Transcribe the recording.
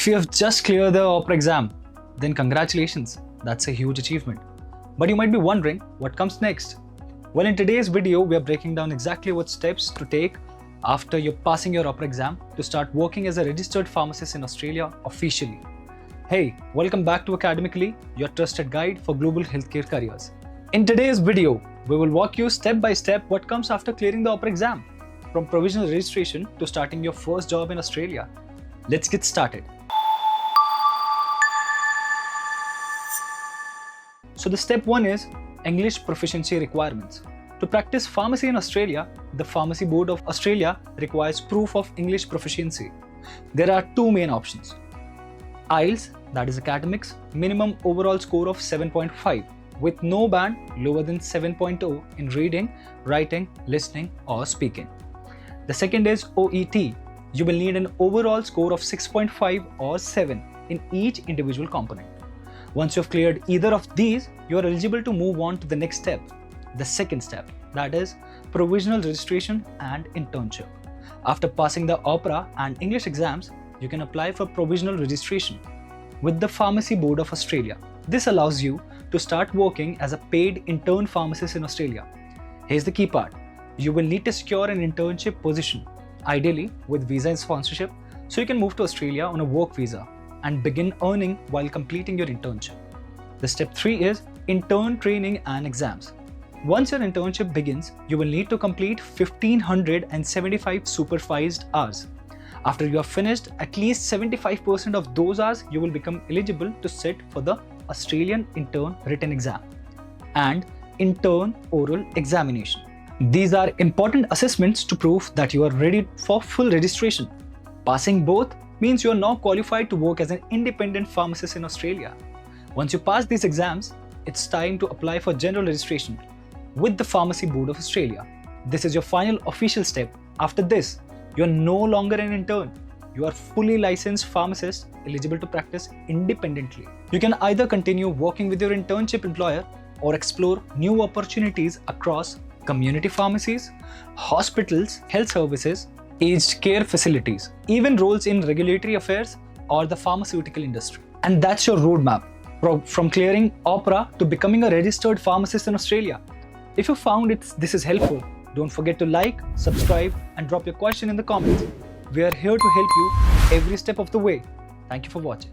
If you have just cleared the OPRA exam, then congratulations, that's a huge achievement. But you might be wondering what comes next. Well, in today's video, we are breaking down exactly what steps to take after you're passing your OPRA exam to start working as a registered pharmacist in Australia officially. Hey, welcome back to Academically, your trusted guide for global healthcare careers. In today's video, we will walk you step by step what comes after clearing the OPRA exam, from provisional registration to starting your first job in Australia. Let's get started. So the step 1 is English proficiency requirements. To practice pharmacy in Australia, the Pharmacy Board of Australia requires proof of English proficiency. There are two main options. IELTS, that is academics, minimum overall score of 7.5 with no band lower than 7.0 in reading, writing, listening or speaking. The second is OET. You will need an overall score of 6.5 or 7 in each individual component. Once you've cleared either of these, you are eligible to move on to the next step, the second step, that is provisional registration and internship. After passing the OPRA and English exams, you can apply for provisional registration with the Pharmacy Board of Australia. This allows you to start working as a paid intern pharmacist in Australia. Here's the key part. You will need to secure an internship position, ideally with visa and sponsorship, so you can move to Australia on a work visa and begin earning while completing your internship. The step 3 is intern training and exams. Once your internship begins, you will need to complete 1575 supervised hours. After you have finished at least 75% of those hours, you will become eligible to sit for the Australian Intern Written Exam and Intern Oral Examination. These are important assessments to prove that you are ready for full registration. Passing both means you are now qualified to work as an independent pharmacist in Australia. Once you pass these exams, it's time to apply for general registration with the Pharmacy Board of Australia. This is your final official step. After this, you are no longer an intern. You are fully licensed pharmacist eligible to practice independently. You can either continue working with your internship employer or explore new opportunities across community pharmacies, hospitals, health services, aged care facilities, even roles in regulatory affairs or the pharmaceutical industry. And that's your roadmap from clearing OPRA to becoming a registered pharmacist in Australia. If you found this is helpful, don't forget to like, subscribe and drop your question in the comments. We are here to help you every step of the way. Thank you for watching.